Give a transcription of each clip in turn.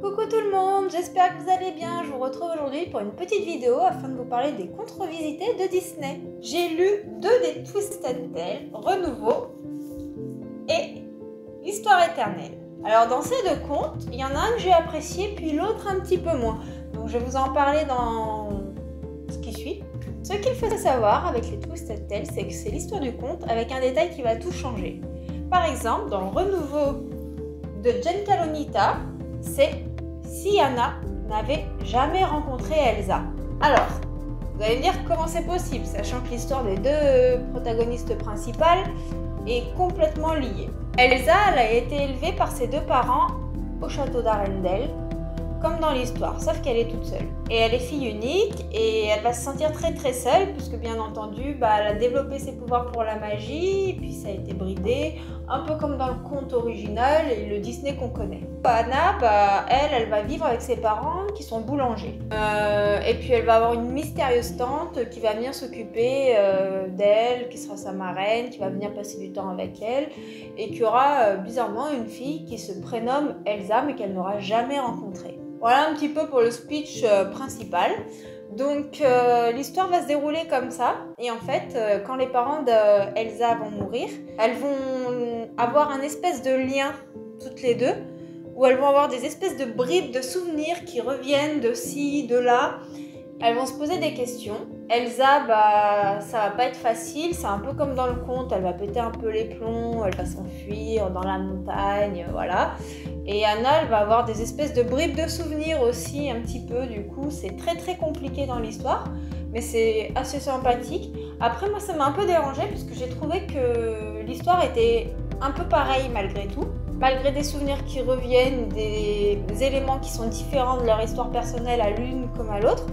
Coucou tout le monde, j'espère que vous allez bien. Je vous retrouve aujourd'hui pour une petite vidéo afin de vous parler des contes revisités de Disney. J'ai lu deux des Twisted Tales, Renouveau et L'Histoire éternelle. Alors dans ces deux contes, il y en a un que j'ai apprécié puis l'autre un petit peu moins. Donc je vais vous en parler dans ce qui suit. Ce qu'il faut savoir avec les Twisted Tales, c'est que c'est l'histoire du conte avec un détail qui va tout changer. Par exemple, dans le Renouveau de Giancarlo, c'est si Anna n'avait jamais rencontré Elsa. Alors, vous allez me dire comment c'est possible, sachant que l'histoire des deux protagonistes principales est complètement liée. Elsa, elle a été élevée par ses deux parents au château d'Arendelle, comme dans l'histoire, sauf qu'elle est toute seule. Et elle est fille unique et elle va se sentir très seule, puisque bien entendu, elle a développé ses pouvoirs pour la magie, et puis ça a été bridé, un peu comme dans le conte original et le Disney qu'on connaît. Anna, elle va vivre avec ses parents qui sont boulangers. Et puis elle va avoir une mystérieuse tante qui va venir s'occuper d'elle, qui sera sa marraine, qui va venir passer du temps avec elle, et qui aura bizarrement une fille qui se prénomme Elsa, mais qu'elle n'aura jamais rencontrée. Voilà un petit peu pour le speech principal. Donc l'histoire va se dérouler comme ça. Et en fait, quand les parents d'Elsa vont mourir, elles vont avoir un espèce de lien, toutes les deux, où elles vont avoir des espèces de bribes de souvenirs qui reviennent de ci, de là. Elles vont se poser des questions. Elsa, ça va pas être facile, c'est un peu comme dans le conte, elle va péter un peu les plombs, elle va s'enfuir dans la montagne, voilà. Et Anna, elle va avoir des espèces de bribes de souvenirs aussi, un petit peu, du coup, c'est très compliqué dans l'histoire, mais c'est assez sympathique. Après, moi, ça m'a un peu dérangée, puisque j'ai trouvé que l'histoire était un peu pareille malgré tout. Malgré des souvenirs qui reviennent, des éléments qui sont différents de leur histoire personnelle à l'une comme à l'autre,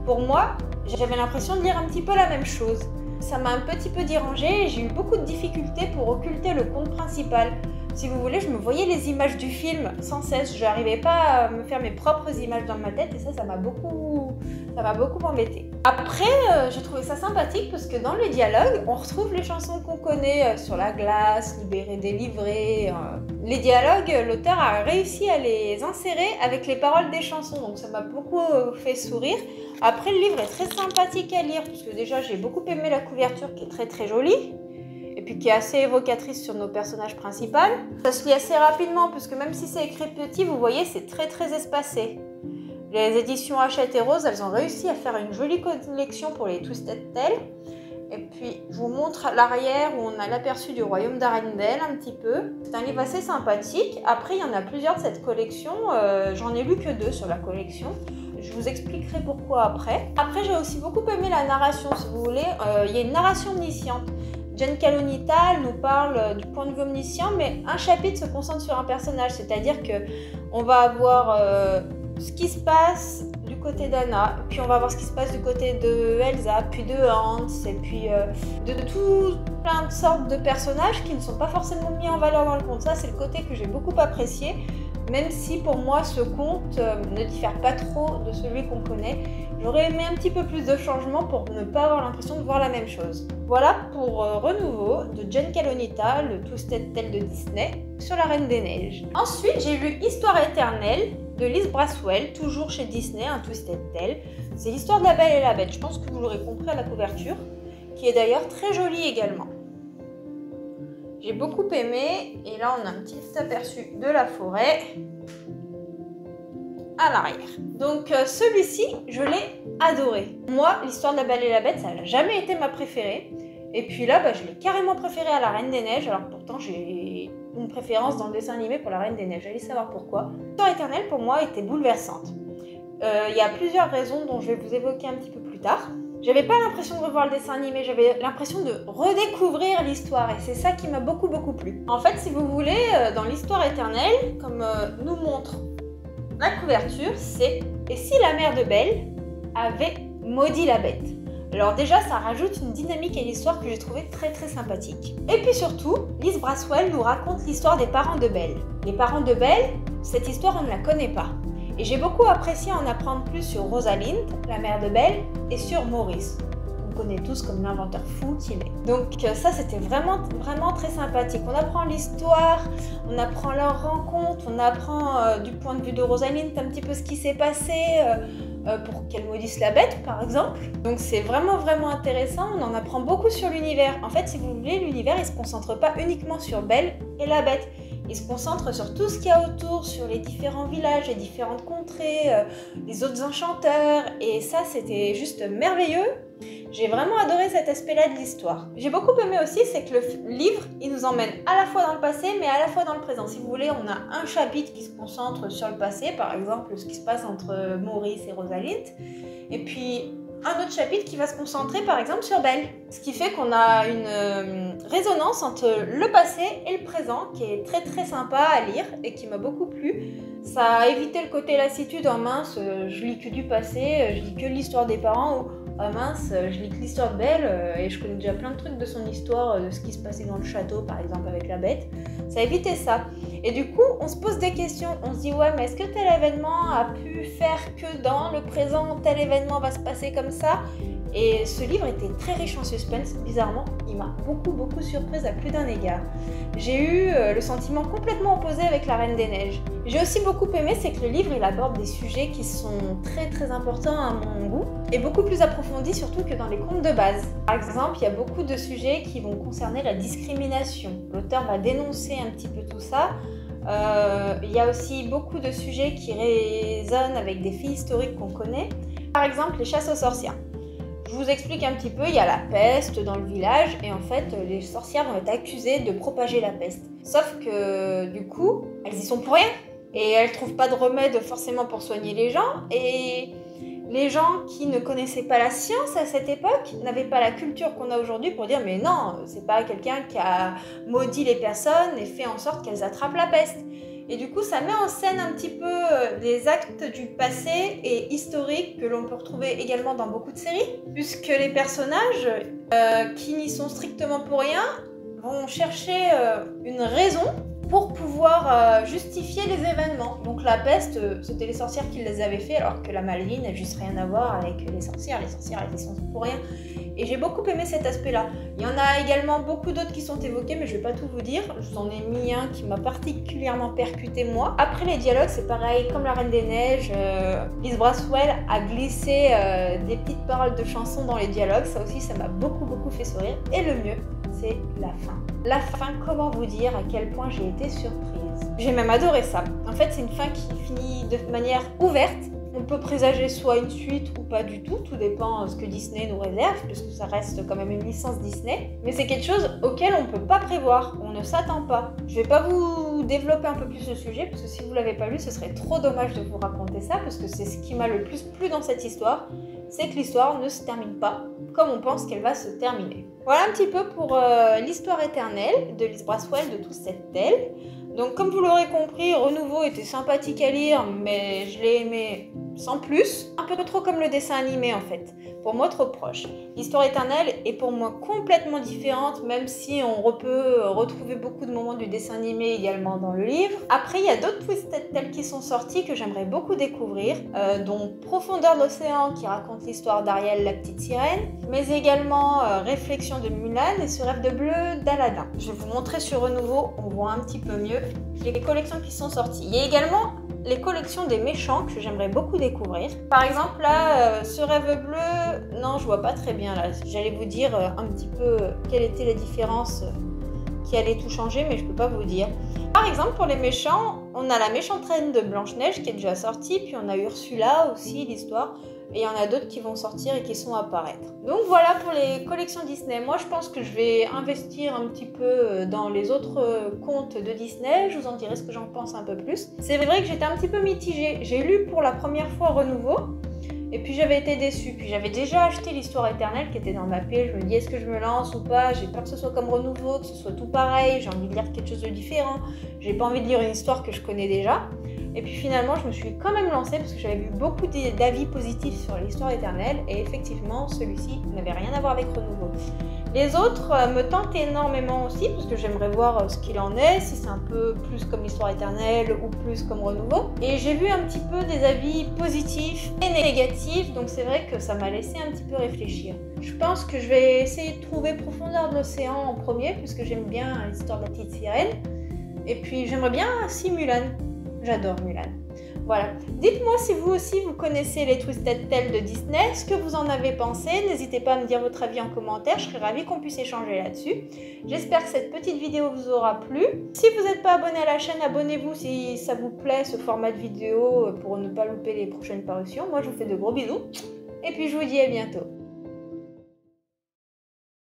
pour moi, j'avais l'impression de lire un petit peu la même chose. Ça m'a un petit peu dérangée et j'ai eu beaucoup de difficultés pour occulter le conte principal. Si vous voulez, je me voyais les images du film sans cesse. Je n'arrivais pas à me faire mes propres images dans ma tête et ça m'a beaucoup embêtée. Après, j'ai trouvé ça sympathique parce que dans les dialogues, on retrouve les chansons qu'on connaît sur la glace, libéré, délivré. Les dialogues, l'auteur a réussi à les insérer avec les paroles des chansons, donc ça m'a beaucoup fait sourire. Après, le livre est très sympathique à lire parce que déjà, j'ai beaucoup aimé la couverture qui est très jolie. Et puis qui est assez évocatrice sur nos personnages principaux. Ça se lit assez rapidement, parce que même si c'est écrit petit, vous voyez, c'est très espacé. Les éditions Hachette et Rose, elles ont réussi à faire une jolie collection pour les Twisted Tales. Et puis, je vous montre l'arrière où on a l'aperçu du royaume d'Arendelle un petit peu. C'est un livre assez sympathique. Après, il y en a plusieurs de cette collection. J'en ai lu que 2 sur la collection. Je vous expliquerai pourquoi après. Après, j'ai aussi beaucoup aimé la narration, si vous voulez. Il y a une narration omnisciente. Giancarlo nous parle du point de vue omniscient, mais un chapitre se concentre sur un personnage, c'est-à-dire qu'on va avoir ce qui se passe du côté d'Anna, puis on va voir ce qui se passe du côté de Elsa, puis de Hans, et puis de tout plein de sortes de personnages qui ne sont pas forcément mis en valeur dans le conte. Ça, c'est le côté que j'ai beaucoup apprécié, même si pour moi ce conte ne diffère pas trop de celui qu'on connaît. J'aurais aimé un petit peu plus de changements pour ne pas avoir l'impression de voir la même chose. Voilà pour Renouveau de Giancarlo, le Twisted Tale de Disney, sur la Reine des Neiges. Ensuite, j'ai lu Histoire éternelle de Liz Braswell, toujours chez Disney, un Twisted Tale. C'est l'histoire de la Belle et la Bête, je pense que vous l'aurez compris à la couverture, qui est d'ailleurs très jolie également. J'ai beaucoup aimé, et là on a un petit aperçu de la forêt à l'arrière. Donc celui-ci, je l'ai adoré. Moi, l'histoire de la Belle et la Bête, ça n'a jamais été ma préférée. Et puis là, je l'ai carrément préférée à la Reine des Neiges, alors que pourtant j'ai une préférence dans le dessin animé pour la Reine des Neiges. Allez savoir pourquoi. L'histoire éternelle, pour moi, était bouleversante. Il y a plusieurs raisons dont je vais vous évoquer un petit peu plus tard. J'avais pas l'impression de revoir le dessin animé, j'avais l'impression de redécouvrir l'histoire, et c'est ça qui m'a beaucoup plu. En fait, si vous voulez, dans l'histoire éternelle, comme nous montre la couverture, c'est « Et si la mère de Belle avait maudit la bête ?» Alors déjà, ça rajoute une dynamique à l'histoire que j'ai trouvée très sympathique. Et puis surtout, Liz Braswell nous raconte l'histoire des parents de Belle. Les parents de Belle, cette histoire, on ne la connaît pas. Et j'ai beaucoup apprécié en apprendre plus sur Rosalind, la mère de Belle, et sur Maurice. reconnaît tous comme l'inventeur fou qu'il est. Donc ça, c'était vraiment très sympathique. On apprend l'histoire, on apprend leur rencontre, on apprend du point de vue de Rosalind un petit peu ce qui s'est passé pour qu'elle maudisse la bête, par exemple. Donc c'est vraiment intéressant, on en apprend beaucoup sur l'univers. En fait, si vous voulez, l'univers, il se concentre pas uniquement sur Belle et la bête. Il se concentre sur tout ce qu'il y a autour, sur les différents villages, les différentes contrées, les autres enchanteurs. Et ça, c'était juste merveilleux. J'ai vraiment adoré cet aspect-là de l'histoire. J'ai beaucoup aimé aussi, c'est que le livre, il nous emmène à la fois dans le passé, mais à la fois dans le présent. Si vous voulez, on a un chapitre qui se concentre sur le passé, par exemple, ce qui se passe entre Maurice et Rosalind. Et puis, un autre chapitre qui va se concentrer par exemple sur Belle. Ce qui fait qu'on a une résonance entre le passé et le présent qui est très sympa à lire et qui m'a beaucoup plu. Ça a évité le côté lassitude, oh mince, je lis que du passé, je lis que l'histoire des parents, ou oh mince, je lis que l'histoire de Belle et je connais déjà plein de trucs de son histoire, de ce qui se passait dans le château par exemple avec la bête. Ça a évité ça. Et du coup, on se pose des questions. On se dit, ouais, mais est-ce que tel événement a pu faire que dans le présent, tel événement va se passer comme ça? Et ce livre était très riche en suspense. Bizarrement, il m'a beaucoup surprise à plus d'un égard. J'ai eu le sentiment complètement opposé avec La Reine des Neiges. J'ai aussi beaucoup aimé, c'est que le livre, il aborde des sujets qui sont très importants à mon goût et beaucoup plus approfondis surtout que dans les contes de base. Par exemple, il y a beaucoup de sujets qui vont concerner la discrimination. L'auteur va dénoncer un petit peu tout ça. Il y a aussi beaucoup de sujets qui résonnent avec des faits historiques qu'on connaît. Par exemple, les chasses aux sorcières. Je vous explique un petit peu, il y a la peste dans le village et en fait, les sorcières vont être accusées de propager la peste. Sauf que du coup, elles y sont pour rien et elles trouvent pas de remède forcément pour soigner les gens et les gens qui ne connaissaient pas la science à cette époque n'avaient pas la culture qu'on a aujourd'hui pour dire mais non, c'est pas quelqu'un qui a maudit les personnes et fait en sorte qu'elles attrapent la peste. Et du coup, ça met en scène un petit peu des actes du passé et historiques que l'on peut retrouver également dans beaucoup de séries, puisque les personnages qui n'y sont strictement pour rien vont chercher une raison pour pouvoir justifier les événements. Donc la peste, c'était les sorcières qui les avaient fait, alors que la maladie n'a juste rien à voir avec les sorcières. Les sorcières, elles y sont pour rien. Et j'ai beaucoup aimé cet aspect-là. Il y en a également beaucoup d'autres qui sont évoqués, mais je vais pas tout vous dire. Je vous en ai mis un qui m'a particulièrement percuté moi. Après les dialogues, c'est pareil, comme La Reine des Neiges, Liz Braswell a glissé des petites paroles de chansons dans les dialogues. Ça aussi, ça m'a beaucoup fait sourire. Et le mieux, c'est la fin. La fin, comment vous dire à quel point j'ai été surprise. J'ai même adoré ça. En fait, c'est une fin qui finit de manière ouverte. On peut présager soit une suite ou pas du tout, tout dépend de ce que Disney nous réserve, puisque ça reste quand même une licence Disney. Mais c'est quelque chose auquel on ne peut pas prévoir, on ne s'attend pas. Je vais pas vous développer un peu plus le sujet, parce que si vous l'avez pas lu, ce serait trop dommage de vous raconter ça, parce que c'est ce qui m'a le plus plu dans cette histoire, c'est que l'histoire ne se termine pas comme on pense qu'elle va se terminer. Voilà un petit peu pour l'histoire éternelle de Liz Braswell de Tout cette Telle. Donc comme vous l'aurez compris, Renouveau était sympathique à lire, mais je l'ai aimé sans plus. Un peu trop comme le dessin animé en fait, pour moi trop proche. L'histoire éternelle est pour moi complètement différente, même si on peut retrouver beaucoup de moments du dessin animé également dans le livre. Après, il y a d'autres Twisted Tales qui sont sortis que j'aimerais beaucoup découvrir, dont Profondeur de l'océan qui raconte l'histoire d'Ariel la petite sirène, mais également Réflexion de Mulan et Ce rêve de bleu d'Aladin. Je vais vous montrer sur Renouveau, on voit un petit peu mieux les collections qui sont sorties. Il y a également les collections des méchants que j'aimerais beaucoup découvrir. Par exemple là, Ce rêve bleu, non je vois pas très bien là. J'allais vous dire un petit peu quelle était la différence qui allait tout changer, mais je peux pas vous dire. Par exemple pour les méchants, on a la méchante reine de Blanche-Neige qui est déjà sortie, puis on a Ursula aussi l'histoire. Et il y en a d'autres qui vont sortir et qui sont à apparaître. Donc voilà pour les collections Disney. Moi je pense que je vais investir un petit peu dans les autres contes de Disney. Je vous en dirai ce que j'en pense un peu plus. C'est vrai que j'étais un petit peu mitigée. J'ai lu pour la première fois Renouveau. Et puis j'avais été déçue. Puis j'avais déjà acheté l'histoire éternelle qui était dans ma pile. Je me dis est-ce que je me lance ou pas? J'ai peur que ce soit comme Renouveau, que ce soit tout pareil. J'ai envie de lire quelque chose de différent. J'ai pas envie de lire une histoire que je connais déjà. Et puis finalement, je me suis quand même lancée parce que j'avais vu beaucoup d'avis positifs sur l'histoire éternelle et effectivement, celui-ci n'avait rien à voir avec Renouveau. Les autres me tentent énormément aussi parce que j'aimerais voir ce qu'il en est, si c'est un peu plus comme l'histoire éternelle ou plus comme Renouveau. Et j'ai vu un petit peu des avis positifs et négatifs, donc c'est vrai que ça m'a laissé un petit peu réfléchir. Je pense que je vais essayer de trouver Profondeur de l'océan en premier puisque j'aime bien l'histoire de la petite sirène. Et puis j'aimerais bien aussi Mulan. J'adore Mulan. Voilà. Dites-moi si vous aussi vous connaissez les Twisted Tales de Disney, ce que vous en avez pensé. N'hésitez pas à me dire votre avis en commentaire, je serais ravie qu'on puisse échanger là-dessus. J'espère que cette petite vidéo vous aura plu. Si vous n'êtes pas abonné à la chaîne, abonnez-vous si ça vous plaît ce format de vidéo pour ne pas louper les prochaines parutions. Moi je vous fais de gros bisous et puis je vous dis à bientôt.